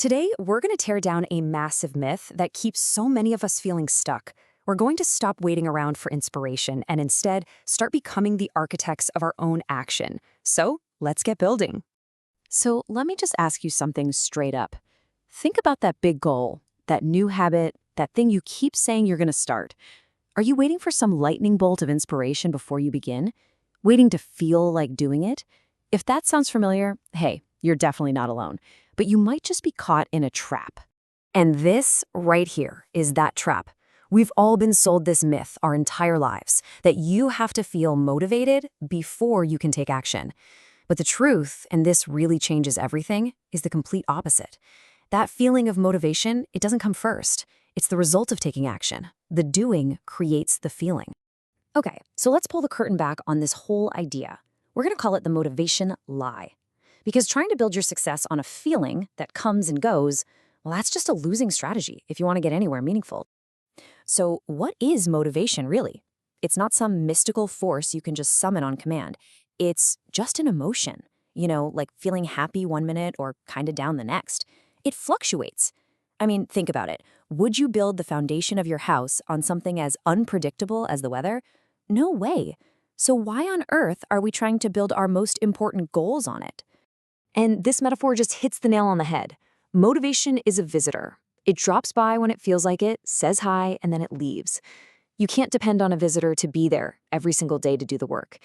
Today, we're going to tear down a massive myth that keeps so many of us feeling stuck. We're going to stop waiting around for inspiration and instead start becoming the architects of our own action. So, let's get building. So, let me just ask you something straight up. Think about that big goal, that new habit, that thing you keep saying you're going to start. Are you waiting for some lightning bolt of inspiration before you begin? Waiting to feel like doing it? If that sounds familiar, hey, you're definitely not alone. But you might just be caught in a trap. And this right here is that trap. We've all been sold this myth our entire lives, that you have to feel motivated before you can take action. But the truth, and this really changes everything, is the complete opposite. That feeling of motivation, it doesn't come first. It's the result of taking action. The doing creates the feeling. Okay, so let's pull the curtain back on this whole idea. We're going to call it the motivation lie. Because trying to build your success on a feeling that comes and goes, well, that's just a losing strategy if you want to get anywhere meaningful. So what is motivation really? It's not some mystical force you can just summon on command. It's just an emotion, like feeling happy one minute or kind of down the next. It fluctuates. I mean, think about it. Would you build the foundation of your house on something as unpredictable as the weather? No way. So why on earth are we trying to build our most important goals on it? And this metaphor just hits the nail on the head. Motivation is a visitor. It drops by when it feels like it, says hi, and then it leaves. You can't depend on a visitor to be there every single day to do the work.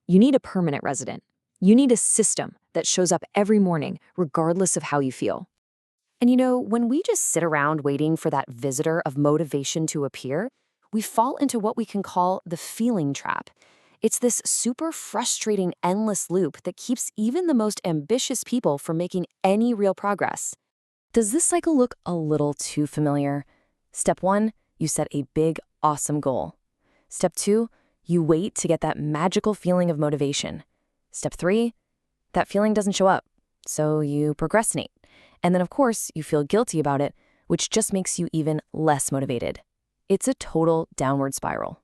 You need a permanent resident. You need a system that shows up every morning, regardless of how you feel. And when we just sit around waiting for that visitor of motivation to appear, we fall into what we can call the feeling trap. It's this super frustrating, endless loop that keeps even the most ambitious people from making any real progress. Does this cycle look a little too familiar? Step 1, you set a big, awesome goal. Step 2, you wait to get that magical feeling of motivation. Step 3, that feeling doesn't show up, so you procrastinate. And then, of course, you feel guilty about it, which just makes you even less motivated. It's a total downward spiral.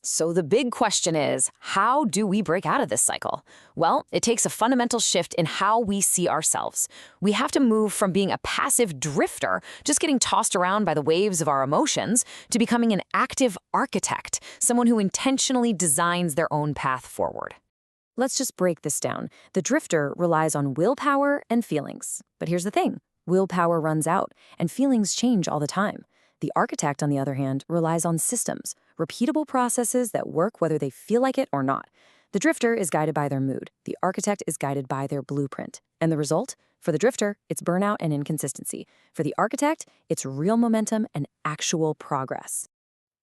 So the big question is, how do we break out of this cycle? Well, it takes a fundamental shift in how we see ourselves. We have to move from being a passive drifter, just getting tossed around by the waves of our emotions, to becoming an active architect, someone who intentionally designs their own path forward. Let's just break this down. The drifter relies on willpower and feelings. But here's the thing. Willpower runs out, and feelings change all the time. The architect, on the other hand, relies on systems, repeatable processes that work whether they feel like it or not. The drifter is guided by their mood. The architect is guided by their blueprint. And the result? For the drifter, it's burnout and inconsistency. For the architect, it's real momentum and actual progress.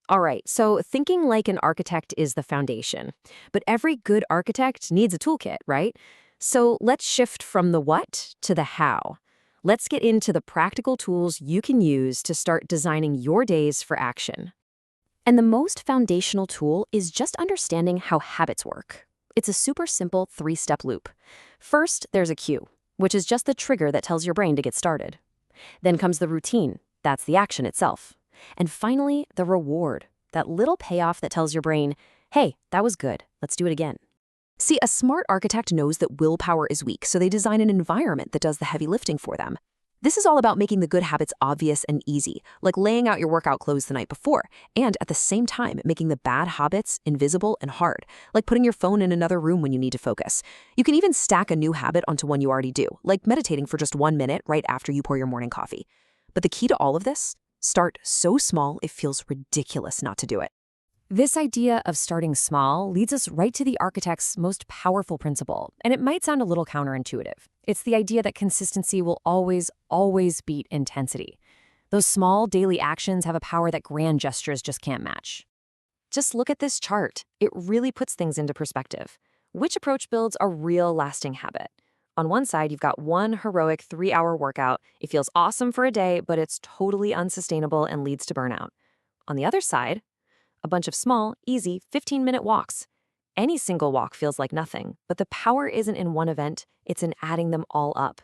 All right, so thinking like an architect is the foundation. But every good architect needs a toolkit, right? So let's shift from the what to the how. Let's get into the practical tools you can use to start designing your days for action. And the most foundational tool is just understanding how habits work. It's a super simple 3-step loop. First, there's a cue, which is just the trigger that tells your brain to get started. Then comes the routine. That's the action itself. And finally, the reward, that little payoff that tells your brain, hey, that was good, let's do it again. See, a smart architect knows that willpower is weak, so they design an environment that does the heavy lifting for them. This is all about making the good habits obvious and easy, like laying out your workout clothes the night before, and at the same time making the bad habits invisible and hard, like putting your phone in another room when you need to focus. You can even stack a new habit onto one you already do, like meditating for just 1 minute right after you pour your morning coffee. But the key to all of this? Start so small it feels ridiculous not to do it. This idea of starting small leads us right to the architect's most powerful principle, and it might sound a little counterintuitive. It's the idea that consistency will always beat intensity. Those small daily actions have a power that grand gestures just can't match. Just look at this chart. It really puts things into perspective. Which approach builds a real lasting habit? On one side, you've got one heroic 3-hour workout. It feels awesome for a day, but it's totally unsustainable and leads to burnout. On the other side, a bunch of small, easy 15-minute walks. Any single walk feels like nothing, but the power isn't in one event, it's in adding them all up.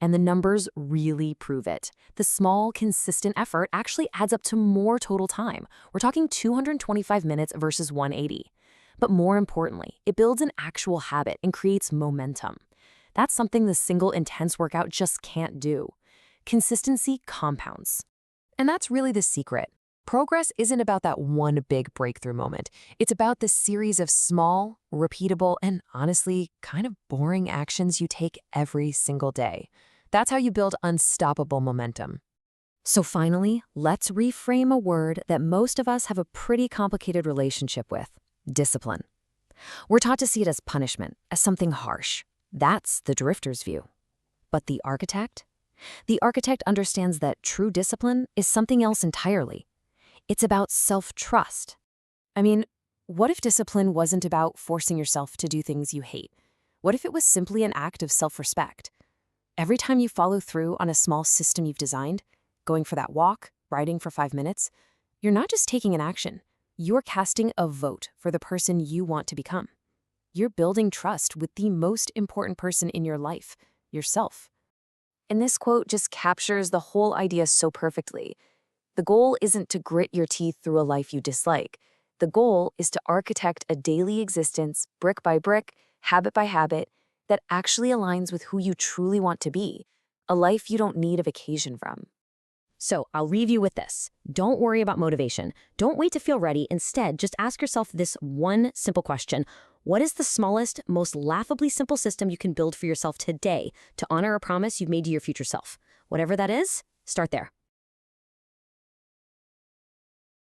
And the numbers really prove it. The small, consistent effort actually adds up to more total time. We're talking 225 minutes versus 180. But more importantly, it builds an actual habit and creates momentum. That's something the single intense workout just can't do. consistency compounds. And that's really the secret. Progress isn't about that one big breakthrough moment. It's about the series of small, repeatable, and honestly, kind of boring actions you take every single day. That's how you build unstoppable momentum. So finally, let's reframe a word that most of us have a pretty complicated relationship with: discipline. We're taught to see it as punishment, as something harsh. That's the drifter's view. But the architect? The architect understands that true discipline is something else entirely. It's about self-trust. I mean, what if discipline wasn't about forcing yourself to do things you hate? What if it was simply an act of self-respect? Every time you follow through on a small system you've designed, going for that walk, writing for 5 minutes, you're not just taking an action. You're casting a vote for the person you want to become. You're building trust with the most important person in your life, yourself. And this quote just captures the whole idea so perfectly. The goal isn't to grit your teeth through a life you dislike. The goal is to architect a daily existence, brick by brick, habit by habit, that actually aligns with who you truly want to be, a life you don't need a vacation from. So I'll leave you with this. Don't worry about motivation. Don't wait to feel ready. Instead, just ask yourself this one simple question. What is the smallest, most laughably simple system you can build for yourself today to honor a promise you've made to your future self? Whatever that is, start there.